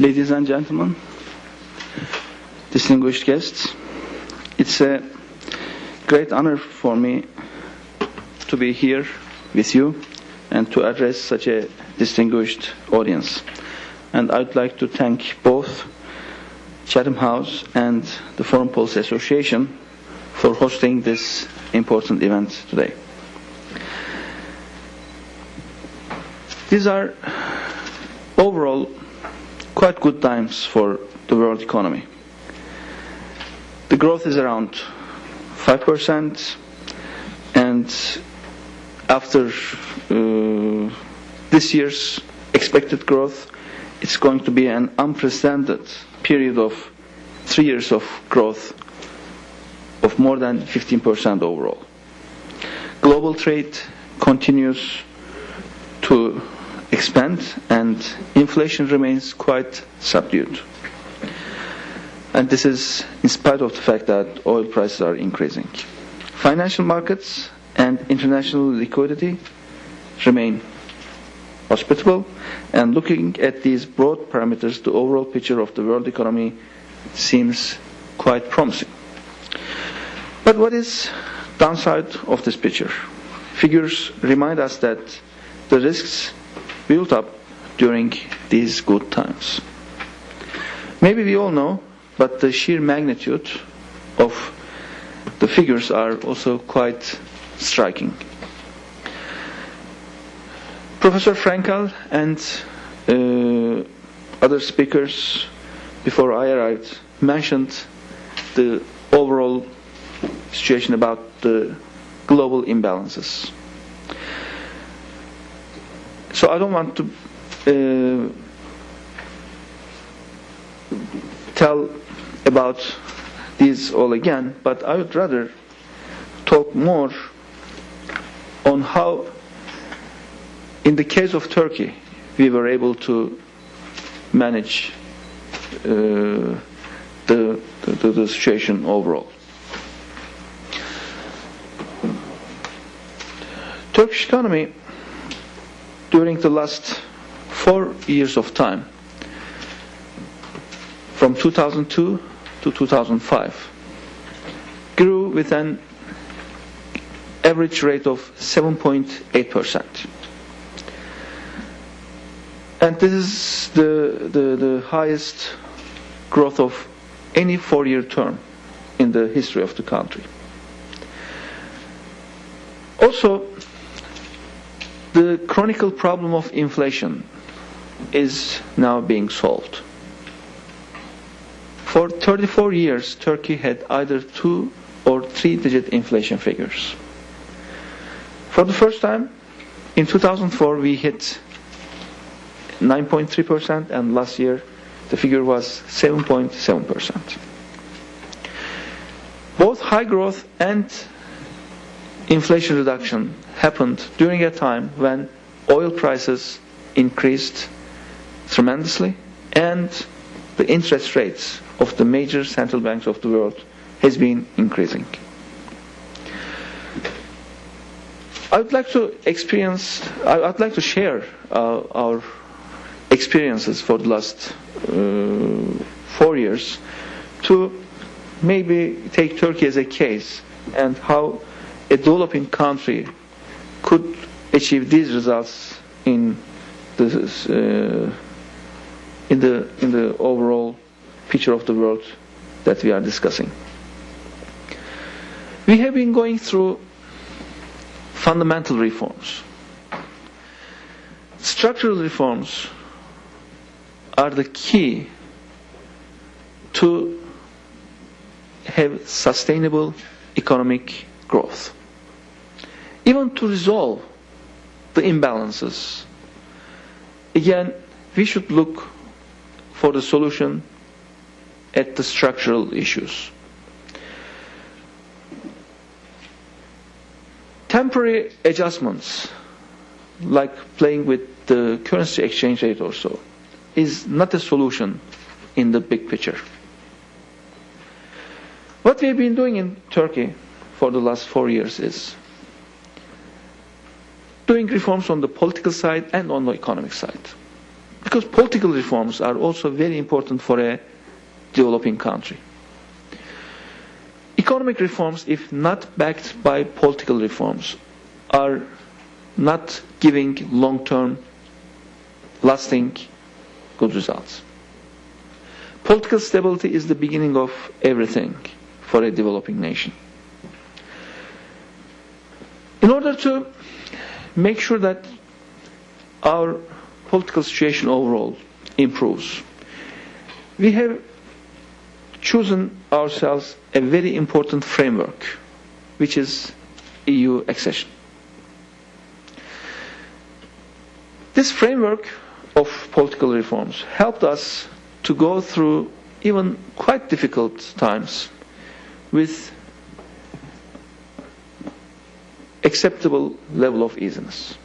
Ladies and gentlemen, distinguished guests, it's a great honor for me to be here with you and to address such a distinguished audience. And I'd like to thank both Chatham House and the Foreign Policy Association for hosting this important event today. These are overall quite good times for the world economy. The growth is around 5%, and after this year's expected growth, it's going to be an unprecedented period of 3 years of growth of more than 15% overall. Global trade continues to expand and inflation remains quite subdued. And this is in spite of the fact that oil prices are increasing. Financial markets and international liquidity remain hospitable, and looking at these broad parameters, the overall picture of the world economy seems quite promising. But what is downside of this picture? Figures remind us that the risks built up during these good times. Maybe we all know, but the sheer magnitude of the figures are also quite striking. Professor Frankel and other speakers before I arrived mentioned the overall situation about the global imbalances. So I don't want to tell about these all again, but I would rather talk more on how, in the case of Turkey, we were able to manage the situation overall. Turkish economy during the last 4 years of time, from 2002 to 2005, grew with an average rate of 7.8%. And this is the highest growth of any 4-year term in the history of the country. Also, the chronic problem of inflation is now being solved. For 34 years, Turkey had either 2 or 3-digit inflation figures. For the first time, in 2004, we hit 9.3%, and last year the figure was 7.7%. Both high growth and inflation reduction happened during a time when oil prices increased tremendously and the interest rates of the major central banks of the world has been increasing. I'd like to share our experiences for the last 4 years to maybe take Turkey as a case and how a developing country could achieve these results in the overall picture of the world that we are discussing. We have been going through fundamental reforms. Structural reforms are the key to have sustainable economic growth. Even to resolve the imbalances, again, we should look for the solution at the structural issues. Temporary adjustments, like playing with the currency exchange rate or so, is not a solution in the big picture. What we have been doing in Turkey for the last 4 years is doing reforms on the political side and on the economic side. Because political reforms are also very important for a developing country. Economic reforms, if not backed by political reforms, are not giving long-term, lasting good results. Political stability is the beginning of everything for a developing nation. In order to make sure that our political situation overall improves, we have chosen ourselves a very important framework, which is EU accession. This framework of political reforms helped us to go through even quite difficult times with acceptable level of easiness.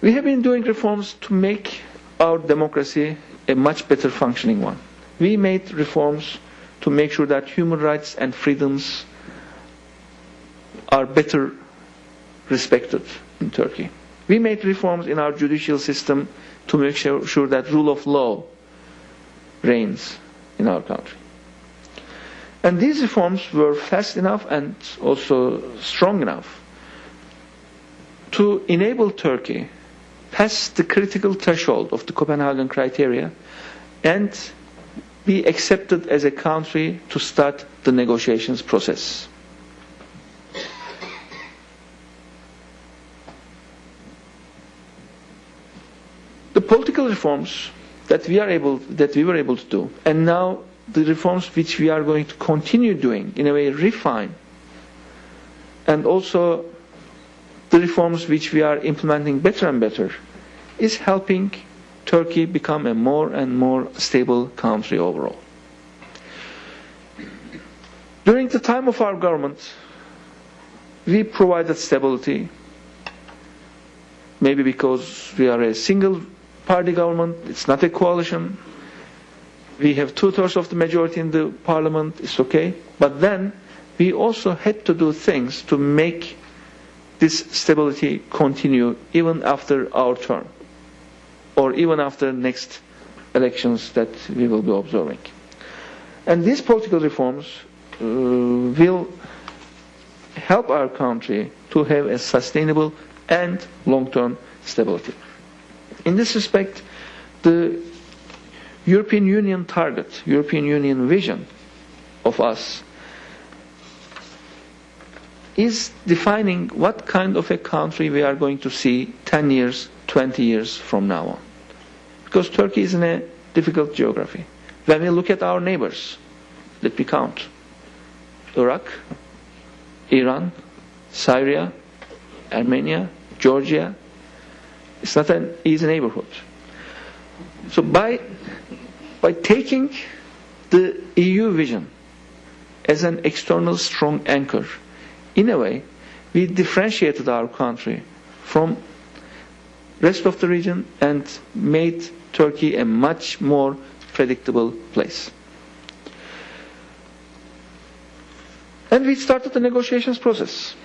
We have been doing reforms to make our democracy a much better functioning one. We made reforms to make sure that human rights and freedoms are better respected in Turkey. We made reforms in our judicial system to make sure that rule of law reigns in our country. And these reforms were fast enough and also strong enough to enable Turkey pass the critical threshold of the Copenhagen criteria and be accepted as a country to start the negotiations process. The political reforms that we were able to do, and now the reforms which we are going to continue doing, in a way refine, and also the reforms which we are implementing better and better, is helping Turkey become a more and more stable country overall. During the time of our government, we provided stability, maybe because we are a single party government, it's not a coalition. We have 2/3 of the majority in the parliament, it's okay. But then we also had to do things to make this stability continue even after our term, or even after next elections that we will be observing. And these political reforms will help our country to have a sustainable and long-term stability. In this respect, the European Union target, European Union vision of us is defining what kind of a country we are going to see 10 years, 20 years from now on. Because Turkey is in a difficult geography. When we look at our neighbors, let me count: Iraq, Iran, Syria, Armenia, Georgia. It's not an easy neighborhood. So by taking the EU vision as an external strong anchor, in a way, we differentiated our country from rest of the region and made Turkey a much more predictable place. And we started the negotiations process.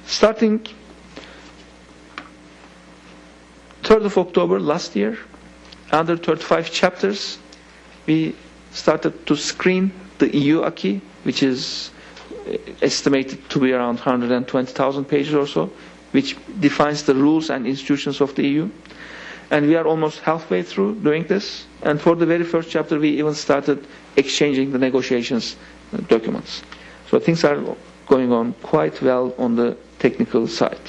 Starting 3rd of October last year, under 35 chapters, we started to screen the EU acquis, which is estimated to be around 120,000 pages or so, which defines the rules and institutions of the EU. And we are almost halfway through doing this. And for the very first chapter, we even started exchanging the negotiations documents. So things are going on quite well on the technical side.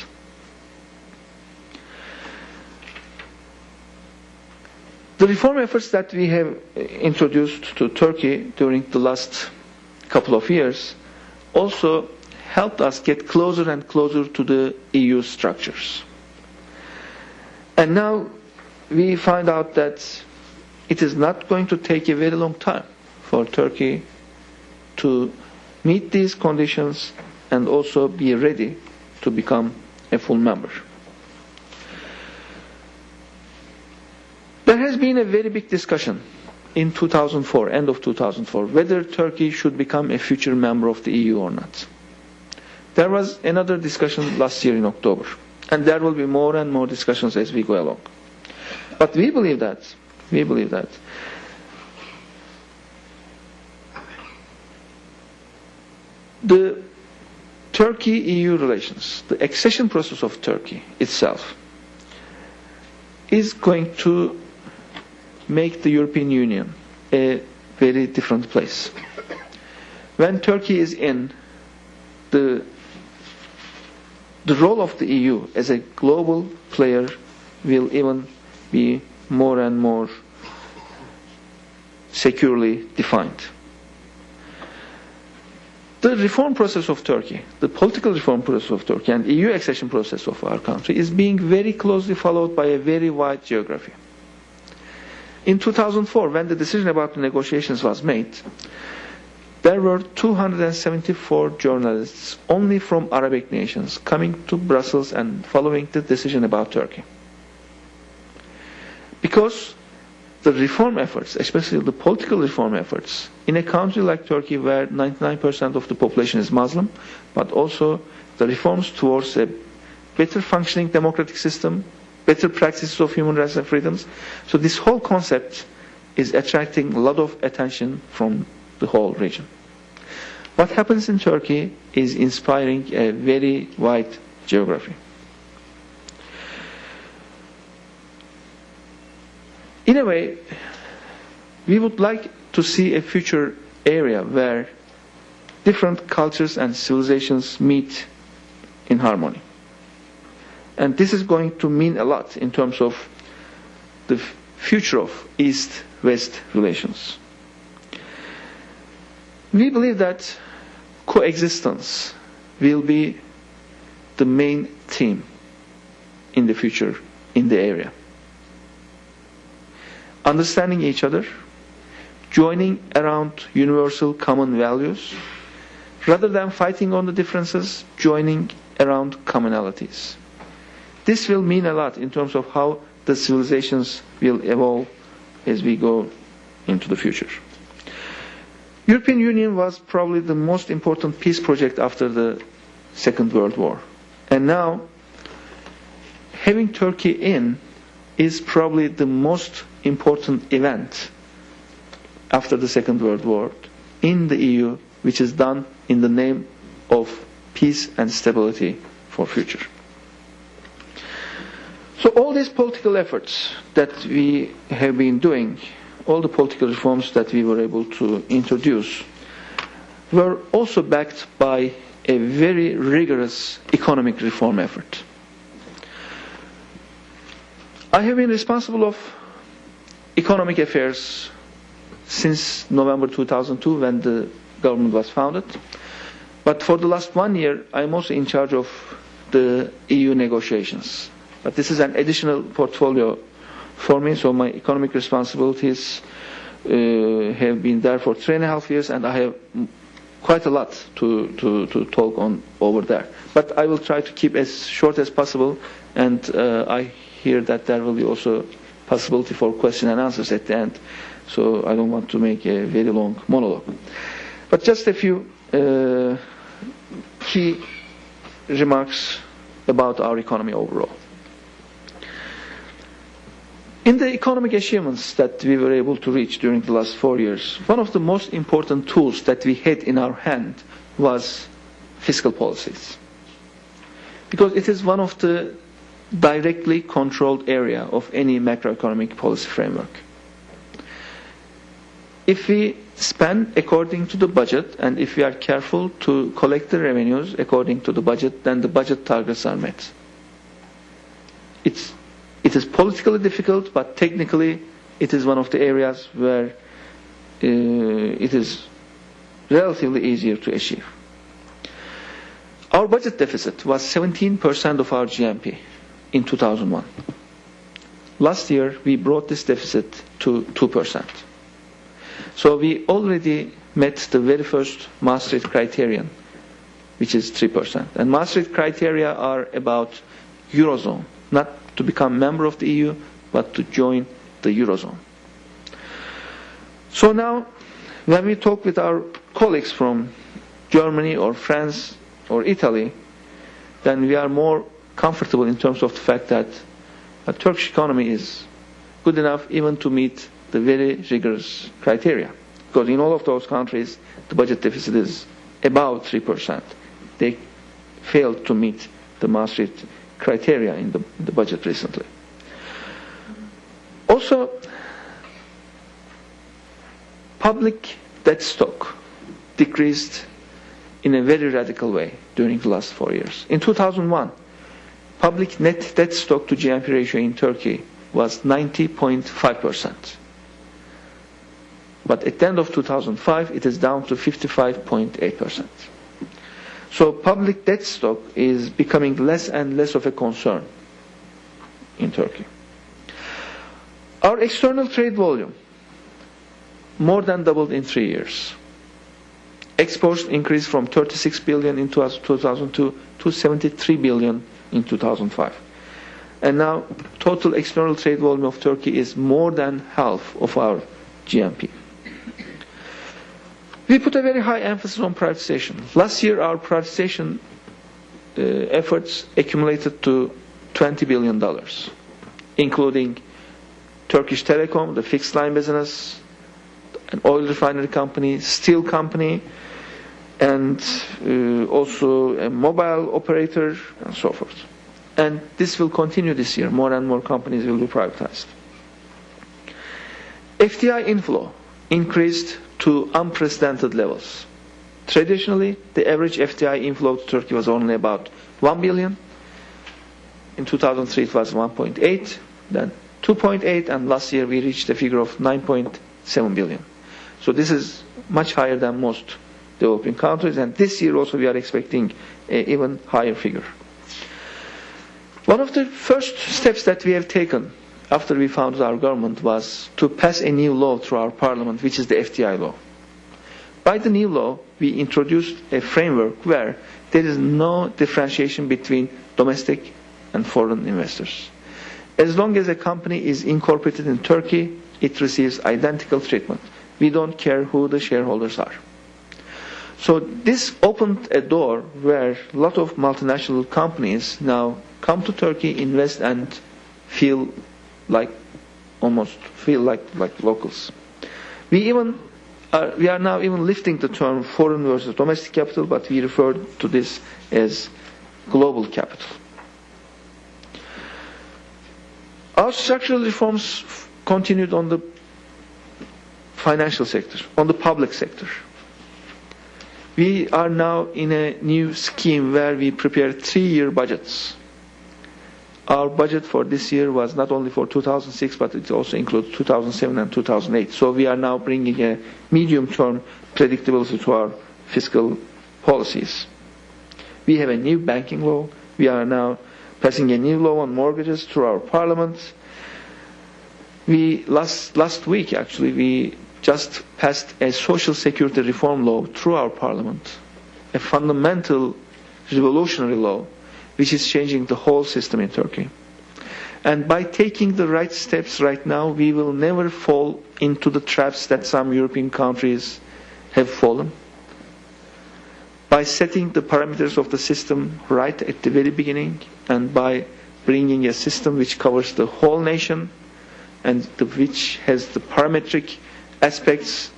The reform efforts that we have introduced to Turkey during the last couple of years also helped us get closer and closer to the EU structures. And now we find out that it is not going to take a very long time for Turkey to meet these conditions and also be ready to become a full member. There has been a very big discussion in 2004, end of 2004, whether Turkey should become a future member of the EU or not. There was another discussion last year in October. And there will be more and more discussions as we go along. But we believe that the Turkey-EU relations, the accession process of Turkey itself, is going to make the European Union a very different place. When Turkey is in, the role of the EU as a global player will even be more and more securely defined. The reform process of Turkey, the political reform process of Turkey and EU accession process of our country is being very closely followed by a very wide geography. In 2004, when the decision about the negotiations was made, there were 274 journalists only from Arabic nations coming to Brussels and following the decision about Turkey. Because the reform efforts, especially the political reform efforts, in a country like Turkey where 99% of the population is Muslim, but also the reforms towards a better functioning democratic system, better practices of human rights and freedoms. So this whole concept is attracting a lot of attention from the whole region. What happens in Turkey is inspiring a very wide geography. In a way, we would like to see a future area where different cultures and civilizations meet in harmony. And this is going to mean a lot in terms of the future of East-West relations. We believe that coexistence will be the main theme in the future in the area. Understanding each other, joining around universal common values, rather than fighting on the differences, joining around commonalities. This will mean a lot in terms of how the civilizations will evolve as we go into the future. European Union was probably the most important peace project after the Second World War. And now, having Turkey in is probably the most important event after the Second World War in the EU, which is done in the name of peace and stability for future. So all these political efforts that we have been doing, all the political reforms that we were able to introduce, were also backed by a very rigorous economic reform effort. I have been responsible of economic affairs since November 2002 when the government was founded. But for the last 1 year, I am also in charge of the EU negotiations. But this is an additional portfolio for me, so my economic responsibilities have been there for 3.5 years, and I have quite a lot to talk on over there. But I will try to keep as short as possible, and I hear that there will be also possibility for question and answers at the end, so I don't want to make a very long monologue. But just a few key remarks about our economy overall. In the economic achievements that we were able to reach during the last 4 years, one of the most important tools that we had in our hand was fiscal policies. Because it is one of the directly controlled area of any macroeconomic policy framework. If we spend according to the budget, and if we are careful to collect the revenues according to the budget, then the budget targets are met. It is politically difficult, but technically it is one of the areas where it is relatively easier to achieve. Our budget deficit was 17% of our GNP in 2001. Last year we brought this deficit to 2%. So we already met the very first Maastricht criterion, which is 3%. And Maastricht criteria are about Eurozone, not to become member of the EU, but to join the Eurozone. So now, when we talk with our colleagues from Germany or France or Italy, then we are more comfortable in terms of the fact that the Turkish economy is good enough even to meet the very rigorous criteria. Because in all of those countries, the budget deficit is about 3%. They failed to meet the Maastricht criteria in the budget recently. Also, public debt stock decreased in a very radical way during the last 4 years. In 2001, public net debt stock to GNP ratio in Turkey was 90.5%. But at the end of 2005, it is down to 55.8%. So public debt stock is becoming less and less of a concern in Turkey. Our external trade volume more than doubled in 3 years. Exports increased from 36 billion in 2002 to 73 billion in 2005. And now total external trade volume of Turkey is more than half of our GNP. We put a very high emphasis on privatization. Last year our privatization efforts accumulated to $20 billion, including Turkish Telecom, the fixed line business, an oil refinery company, steel company, and also a mobile operator, and so forth. And this will continue this year. More and more companies will be privatized. FDI inflow increased to unprecedented levels. Traditionally, the average FDI inflow to Turkey was only about 1 billion. In 2003 it was 1.8, then 2.8, and last year we reached a figure of 9.7 billion. So this is much higher than most developing countries, and this year also we are expecting an even higher figure. One of the first steps that we have taken after we founded our government was to pass a new law through our parliament, which is the FDI law. By the new law, we introduced a framework where there is no differentiation between domestic and foreign investors. As long as a company is incorporated in Turkey, it receives identical treatment. We don't care who the shareholders are. So this opened a door where a lot of multinational companies now come to Turkey, invest, and almost feel like locals. We are now even lifting the term foreign versus domestic capital, but we refer to this as global capital. Our structural reforms continued on the financial sector, on the public sector. We are now in a new scheme where we prepare 3-year budgets. Our budget for this year was not only for 2006, but it also includes 2007 and 2008. So we are now bringing a medium-term predictability to our fiscal policies. We have a new banking law. We are now passing a new law on mortgages through our parliament. Last week, actually, we just passed a social security reform law through our parliament, a fundamental revolutionary law which is changing the whole system in Turkey. And by taking the right steps right now, we will never fall into the traps that some European countries have fallen. By setting the parameters of the system right at the very beginning, and by bringing a system which covers the whole nation and which has the parametric aspects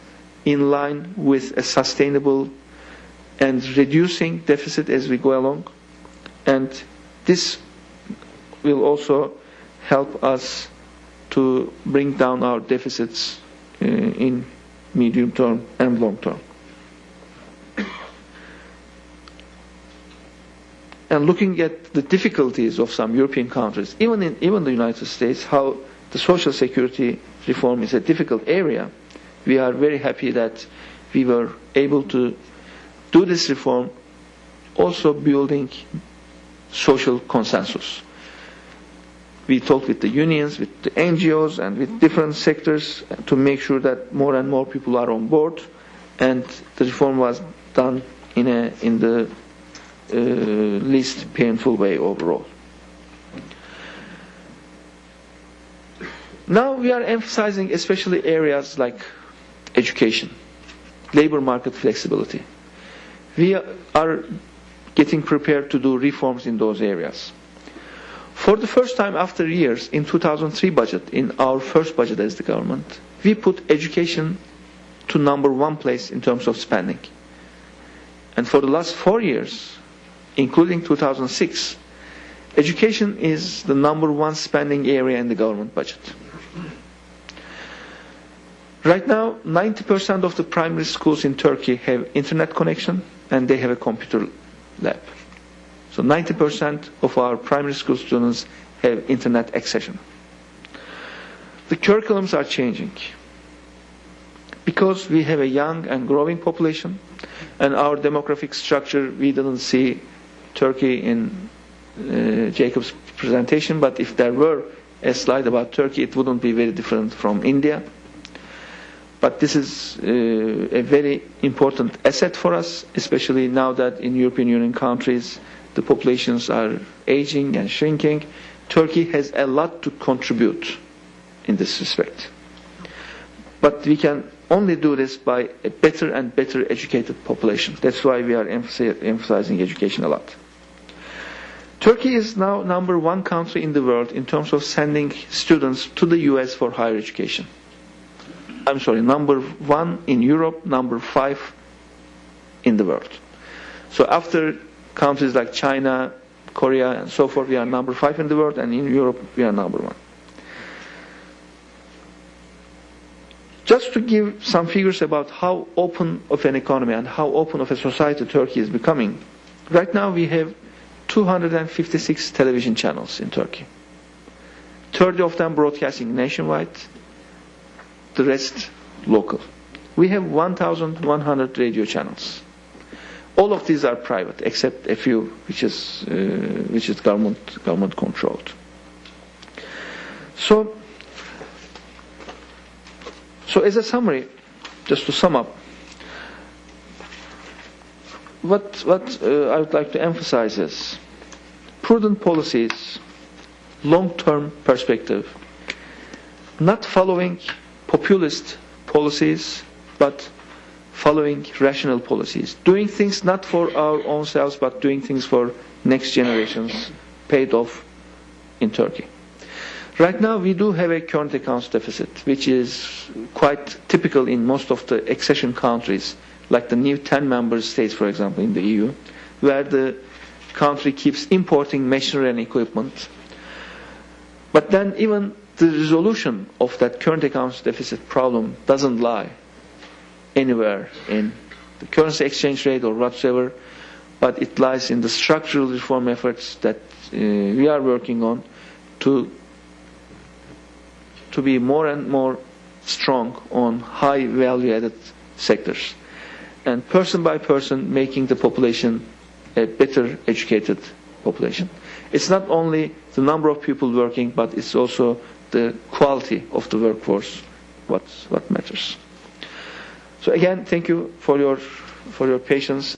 in line with a sustainable and reducing deficit as we go along. And this will also help us to bring down our deficits in medium term and long term. And looking at the difficulties of some European countries, even the United States, how the social security reform is a difficult area, we are very happy that we were able to do this reform, also building social consensus. We talked with the unions, with the NGOs, and with different sectors to make sure that more and more people are on board, and the reform was done in the least painful way overall. Now we are emphasizing especially areas like education, labor market flexibility. We are getting prepared to do reforms in those areas. For the first time after years, in 2003 budget, in our first budget as the government, we put education to #1 place in terms of spending. And for the last 4 years, including 2006, education is the #1 spending area in the government budget. Right now, 90% of the primary schools in Turkey have internet connection and they have a computer lab. So 90% of our primary school students have internet accession. The curriculums are changing because we have a young and growing population, and our demographic structure, we didn't see Turkey in Jacob's presentation, but if there were a slide about Turkey, it wouldn't be very different from India. But this is a very important asset for us, especially now that in European Union countries the populations are aging and shrinking. Turkey has a lot to contribute in this respect. But we can only do this by a better and better educated population. That's why we are emphasizing education a lot. Turkey is now #1 country in the world in terms of sending students to the US for higher education. I'm sorry, #1 in Europe, #5 in the world. So after countries like China, Korea, and so forth, we are #5 in the world, and in Europe, we are #1. Just to give some figures about how open of an economy and how open of a society Turkey is becoming, right now we have 256 television channels in Turkey. 30 of them broadcasting nationwide, the rest local. We have 1,100 radio channels. All of these are private, except a few which is government controlled. So as a summary, just to sum up, what I would like to emphasize is prudent policies, long-term perspective, not following populist policies, but following rational policies. Doing things not for our own selves, but doing things for next generations, paid off in Turkey. Right now we do have a current accounts deficit, which is quite typical in most of the accession countries, like the new 10 member states, for example, in the EU, where the country keeps importing machinery and equipment. But then even the resolution of that current accounts deficit problem doesn't lie anywhere in the currency exchange rate or whatsoever, but it lies in the structural reform efforts that we are working on to be more and more strong on high value added sectors, and person by person making the population a better educated population. It's not only the number of people working, but it's also the quality of the workforce what matters. So again, thank you for your patience.